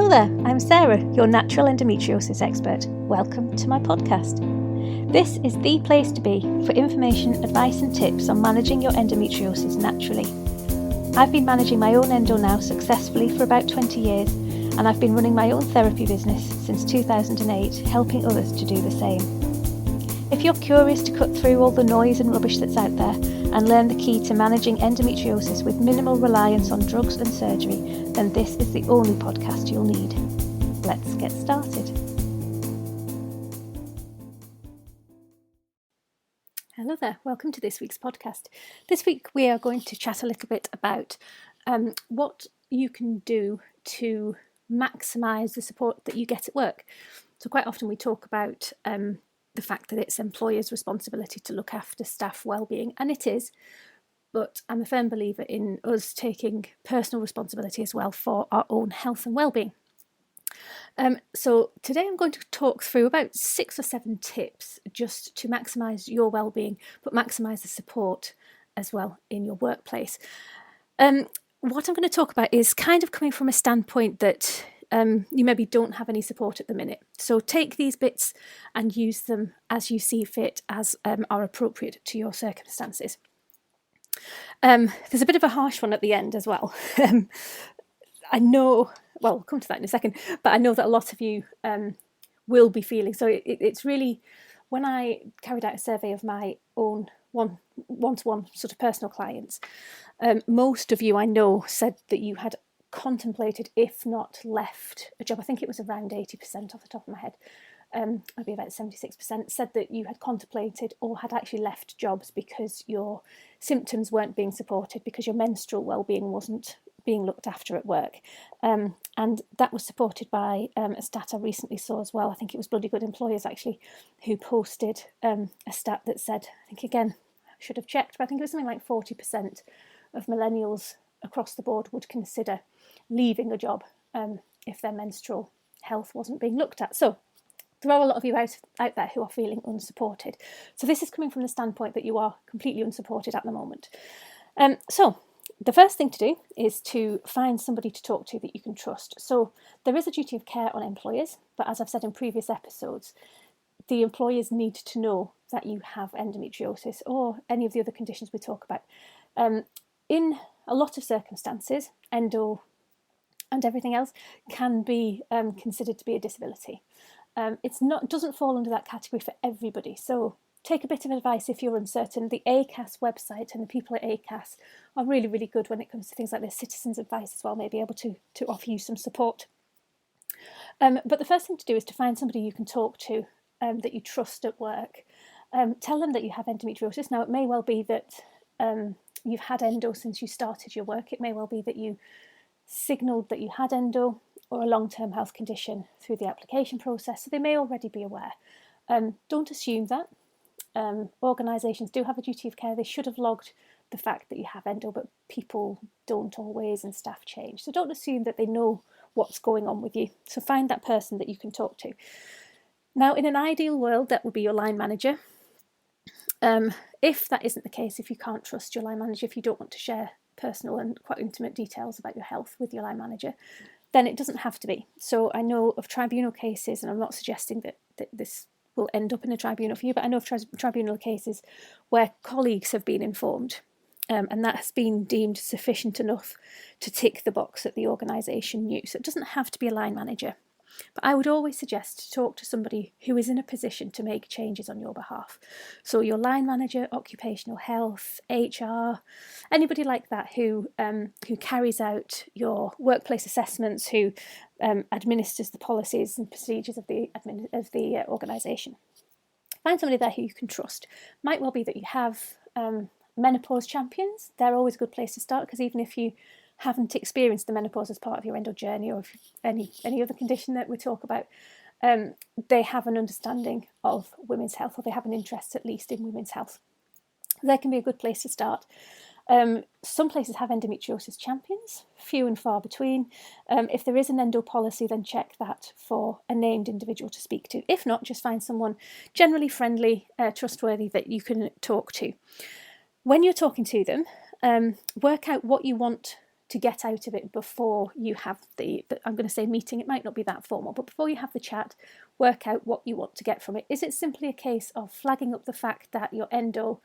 Hello there, I'm Sarah, your natural endometriosis expert. Welcome to my podcast. This is the place to be for information, advice and tips on managing your endometriosis naturally. I've been managing my own endo now successfully for about 20 years, and I've been running my own therapy business since 2008, helping others to do the same. If you're curious to cut through all the noise and rubbish that's out there and learn the key to managing endometriosis with minimal reliance on drugs and surgery, then this is the only podcast you'll need. Let's get started. Hello there, welcome to this week's podcast. This week we are going to chat a little bit about what you can do to maximise the support that you get at work. So quite often we talk about the fact that it's employers' responsibility to look after staff well-being, and it is, but I'm a firm believer in us taking personal responsibility as well for our own health and well-being. So today I'm going to talk through about 6 or 7 tips just to maximise your well-being, but maximise the support as well in your workplace. What I'm going to talk about is kind of coming from a standpoint that you maybe don't have any support at the minute. So take these bits and use them as you see fit, as are appropriate to your circumstances. There's a bit of a harsh one at the end as well. I know, well, we'll come to that in a second, but I know that a lot of you will be feeling. So it's really, when I carried out a survey of my own one-to-one sort of personal clients, most of you I know said that you had contemplated, if not left a job. I think it was around 80% off the top of my head, maybe about 76%, said that you had contemplated or had actually left jobs because your symptoms weren't being supported, because your menstrual well-being wasn't being looked after at work. And that was supported by a stat I recently saw as well. I think it was Bloody Good Employers actually, who posted a stat that said, I think again, I should have checked, but I think it was something like 40% of millennials across the board would consider leaving a job if their menstrual health wasn't being looked at. So there are a lot of you out there who are feeling unsupported. So this is coming from the standpoint that you are completely unsupported at the moment. So the first thing to do is to find somebody to talk to that you can trust. So there is a duty of care on employers, but as I've said in previous episodes, the employers need to know that you have endometriosis or any of the other conditions we talk about. In a lot of circumstances, endo and everything else can be considered to be a disability. It doesn't fall under that category for everybody. So take a bit of advice if you're uncertain. The ACAS website and the people at ACAS are really, really good when it comes to things like this. Citizens Advice as well may be able to offer you some support. But the first thing to do is to find somebody you can talk to that you trust at work. Tell them that you have endometriosis. Now, it may well be that you've had endo since you started your work. It may well be that you signalled that you had endo or a long-term health condition through the application process, so they may already be aware. Don't assume that. Organisations do have a duty of care. They should have logged the fact that you have endo, but people don't always, and staff change. So don't assume that they know what's going on with you. So find that person that you can talk to. Now, in an ideal world, that would be your line manager. If that isn't the case, if you can't trust your line manager, if you don't want to share personal and quite intimate details about your health with your line manager, then it doesn't have to be. So I know of tribunal cases, and I'm not suggesting that this will end up in a tribunal for you, but I know of tribunal cases where colleagues have been informed, and that has been deemed sufficient enough to tick the box that the organisation knew. So it doesn't have to be a line manager. But I would always suggest to talk to somebody who is in a position to make changes on your behalf. So your line manager, occupational health, HR, anybody like that who carries out your workplace assessments, who administers the policies and procedures of the organisation. Find somebody there who you can trust. Might well be that you have menopause champions. They're always a good place to start, because even if you haven't experienced the menopause as part of your endo journey, or any other condition that we talk about, they have an understanding of women's health, or they have an interest at least in women's health. They can be a good place to start. Some places have endometriosis champions, few and far between. If there is an endo policy, then check that for a named individual to speak to. If not, just find someone generally friendly, trustworthy that you can talk to. When you're talking to them, work out what you want to get out of it before you have the I'm going to say meeting, it might not be that formal, but before you have the chat, work out what you want to get from it. Is it simply a case of flagging up the fact that your endo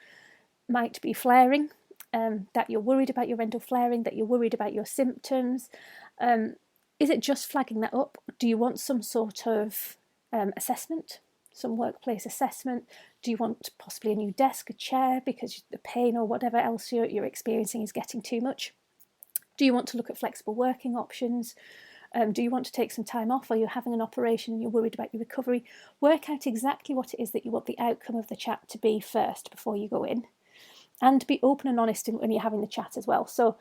might be flaring, that you're worried about your endo flaring, that you're worried about your symptoms? Is it just flagging that up? Do you want some sort of assessment, some workplace assessment? Do you want possibly a new desk, a chair, because the pain or whatever else you're experiencing is getting too much? Do you want to look at flexible working options? Do you want to take some time off, or you're having an operation and you're worried about your recovery? Work out exactly what it is that you want the outcome of the chat to be first before you go in. And be open and honest when you're having the chat as well. So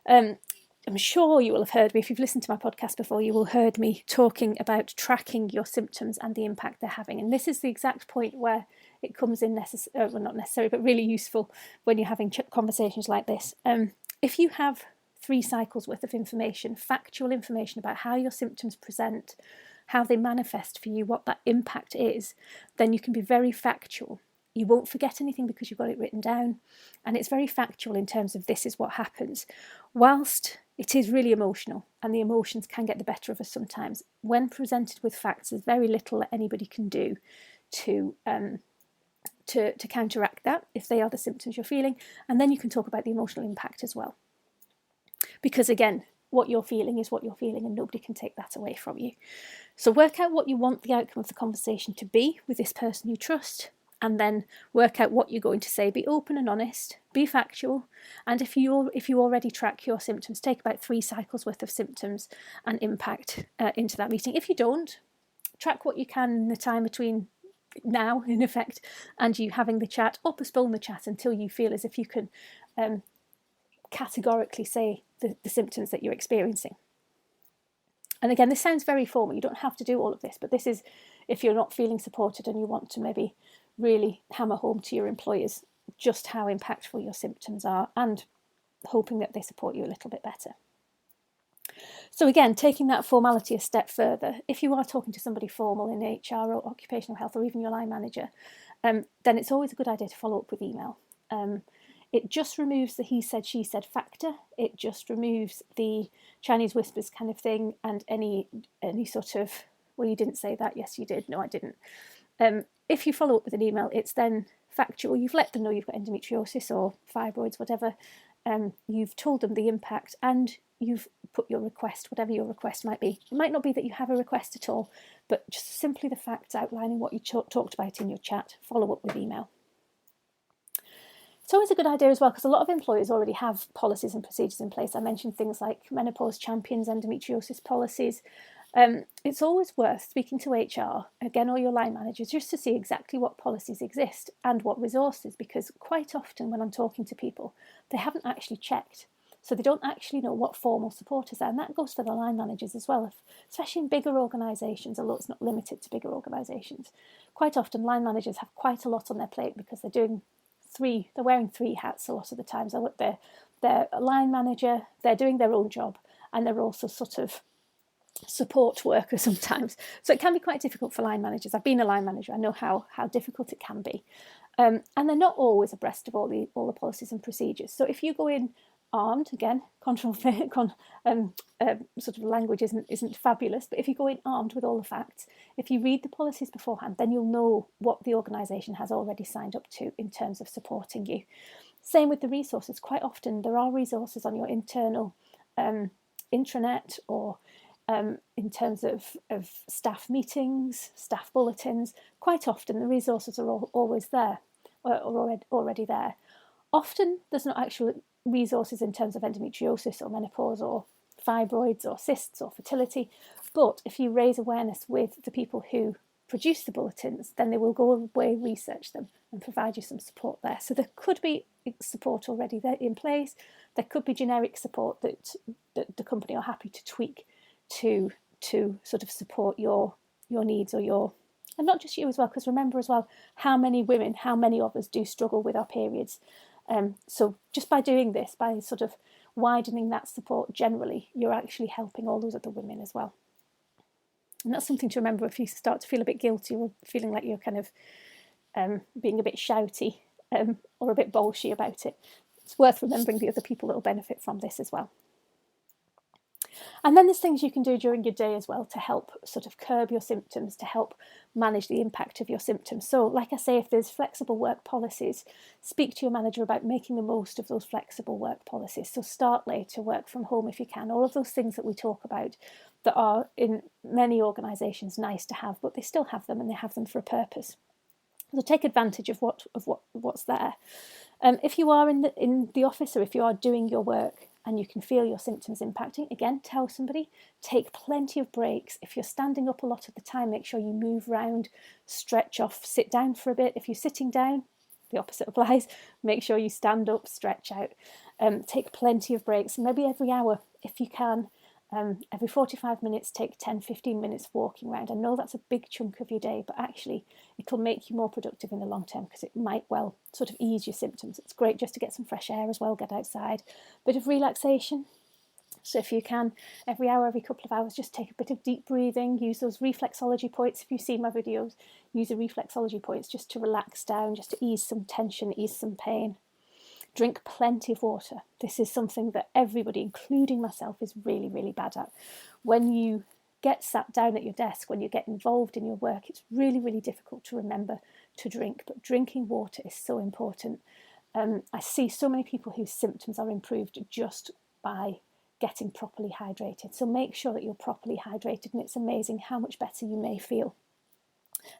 I'm sure you will have heard me, if you've listened to my podcast before, you will have heard me talking about tracking your symptoms and the impact they're having. And this is the exact point where it comes in, well, not necessary, but really useful when you're having conversations like this. If you have 3 cycles worth of information, factual information about how your symptoms present, how they manifest for you, what that impact is, then you can be very factual. You won't forget anything because you've got it written down. And it's very factual in terms of this is what happens. Whilst it is really emotional, and the emotions can get the better of us sometimes, when presented with facts, there's very little that anybody can do to counteract that if they are the symptoms you're feeling. And then you can talk about the emotional impact as well. Because again, what you're feeling is what you're feeling, and nobody can take that away from you. So work out what you want the outcome of the conversation to be with this person you trust, and then work out what you're going to say. Be open and honest, be factual, and if you already track your symptoms, take about 3 cycles worth of symptoms and impact into that meeting. If you don't, track what you can in the time between now, in effect, and you having the chat, or postpone the chat until you feel as if you can categorically say the symptoms that you're experiencing. And again, this sounds very formal. You don't have to do all of this, but this is if you're not feeling supported and you want to maybe really hammer home to your employers just how impactful your symptoms are, and hoping that they support you a little bit better. So again, taking that formality a step further, if you are talking to somebody formal in HR or occupational health, or even your line manager, then it's always a good idea to follow up with email. It just removes the he said, she said factor. It just removes the Chinese whispers kind of thing, and any sort of, well, you didn't say that, yes you did, no I didn't. If you follow up with an email, it's then factual. You've let them know you've got endometriosis or fibroids, whatever. You've told them the impact, and you've put your request, whatever your request might be. It might not be that you have a request at all, but just simply the facts outlining what you talked about in your chat. Follow up with email. It's always a good idea as well, because a lot of employers already have policies and procedures in place. I mentioned things like menopause champions, endometriosis policies. It's always worth speaking to HR, again, or your line managers, just to see exactly what policies exist and what resources, because quite often when I'm talking to people, they haven't actually checked. So they don't actually know what formal support is there. And that goes for the line managers as well, especially in bigger organisations, although it's not limited to bigger organisations. Quite often line managers have quite a lot on their plate because they're wearing 3 hats a lot of the time. So they're a line manager, they're doing their own job, and they're also sort of support worker sometimes. So it can be quite difficult for line managers. I've been a line manager, I know how difficult it can be. And they're not always abreast of all the policies and procedures. So if you go in armed, again, sort of language isn't fabulous, but if you go in armed with all the facts, if you read the policies beforehand, then you'll know what the organisation has already signed up to in terms of supporting you. Same with the resources. Quite often there are resources on your internal intranet, or in terms of staff meetings, staff bulletins. Quite often the resources are always there, or already there. Often there's not actual resources in terms of endometriosis or menopause or fibroids or cysts or fertility, but if you raise awareness with the people who produce the bulletins, then they will go away, research them, and provide you some support there. So there could be support already there in place. There could be generic support that the company are happy to tweak to sort of support your needs, or and not just you as well, because remember as well how many of us do struggle with our periods. So just by doing this, by sort of widening that support generally, you're actually helping all those other women as well. And that's something to remember if you start to feel a bit guilty, or feeling like you're kind of being a bit shouty or a bit bolshy about it. It's worth remembering the other people that will benefit from this as well. And then there's things you can do during your day as well to help sort of curb your symptoms, to help manage the impact of your symptoms. So like I say, if there's flexible work policies, speak to your manager about making the most of those flexible work policies. So start later, work from home if you can, all of those things that we talk about that are in many organisations nice to have, but they still have them and they have them for a purpose. So take advantage of what's there. If you are in the office, or if you are doing your work and you can feel your symptoms impacting, again, tell somebody. Take plenty of breaks. If you're standing up a lot of the time, make sure you move around, stretch off, sit down for a bit. If you're sitting down, the opposite applies. Make sure you stand up, stretch out. Take plenty of breaks, maybe every hour if you can. Every 45 minutes, take 10-15 minutes walking around. I know that's a big chunk of your day, but actually it'll make you more productive in the long term because it might well sort of ease your symptoms. It's great just to get some fresh air as well, get outside. Bit of relaxation. So if you can, every hour, every couple of hours, just take a bit of deep breathing, use those reflexology points. If you see my videos, use the reflexology points just to relax down, just to ease some tension, ease some pain. Drink plenty of water. This is something that everybody, including myself, is really, really bad at. When you get sat down at your desk, when you get involved in your work, it's really, really difficult to remember to drink. But drinking water is so important. I see so many people whose symptoms are improved just by getting properly hydrated. So make sure that you're properly hydrated, and it's amazing how much better you may feel.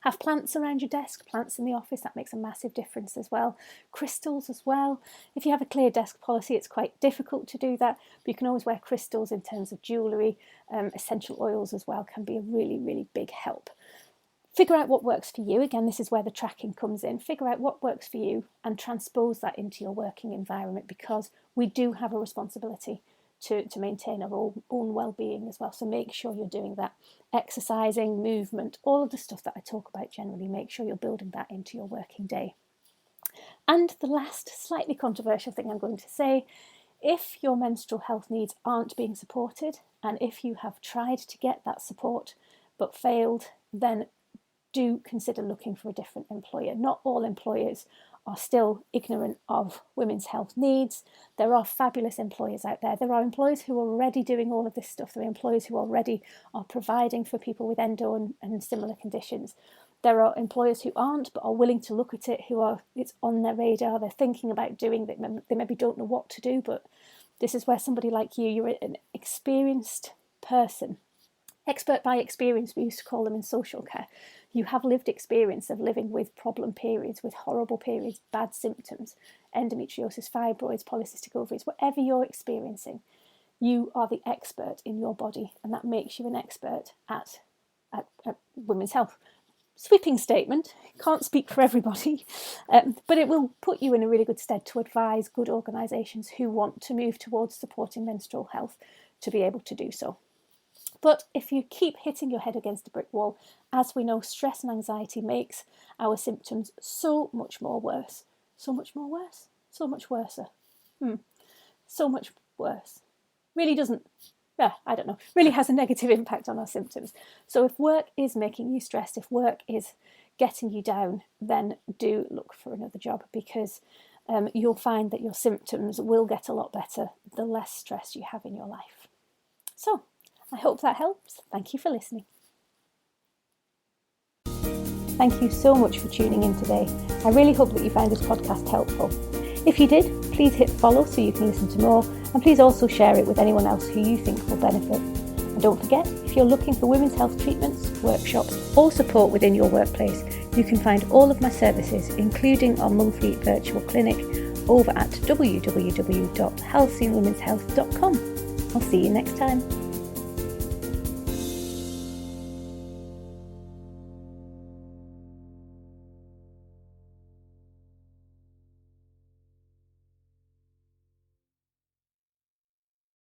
Have plants around your desk, plants in the office, that makes a massive difference as well. Crystals as well. If you have a clear desk policy, it's quite difficult to do that, but you can always wear crystals in terms of jewellery. Essential oils as well can be a really, really big help. Figure out what works for you. Again, this is where the tracking comes in. Figure out what works for you and transpose that into your working environment, because we do have a responsibility to maintain our own well-being as well. So make sure you're doing that. Exercising, movement, all of the stuff that I talk about generally, make sure you're building that into your working day. And the last slightly controversial thing I'm going to say, if your menstrual health needs aren't being supported, and if you have tried to get that support but failed, then do consider looking for a different employer. Not all employers are still ignorant of women's health needs. There are fabulous employers out there. There are employers who are already doing all of this stuff. There are employers who already are providing for people with endo and similar conditions. There are employers who aren't, but are willing to look at it, it's on their radar, they're thinking about doing it, they maybe don't know what to do, but this is where somebody like you're an experienced person. Expert by experience, we used to call them in social care. You have lived experience of living with problem periods, with horrible periods, bad symptoms, endometriosis, fibroids, polycystic ovaries, whatever you're experiencing, you are the expert in your body, and that makes you an expert at women's health. Sweeping statement, can't speak for everybody, but it will put you in a really good stead to advise good organisations who want to move towards supporting menstrual health to be able to do so. But if you keep hitting your head against a brick wall, as we know, stress and anxiety makes our symptoms so much more worse. So much more worse? So much worser. So much worse. Really doesn't, I don't know, really has a negative impact on our symptoms. So if work is making you stressed, if work is getting you down, then do look for another job, because you'll find that your symptoms will get a lot better the less stress you have in your life. So, I hope that helps. Thank you for listening. Thank you so much for tuning in today. I really hope that you found this podcast helpful. If you did, please hit follow so you can listen to more, and please also share it with anyone else who you think will benefit. And don't forget, if you're looking for women's health treatments, workshops, or support within your workplace, you can find all of my services, including our monthly virtual clinic, over at www.healthyandwomenshealth.com. I'll see you next time.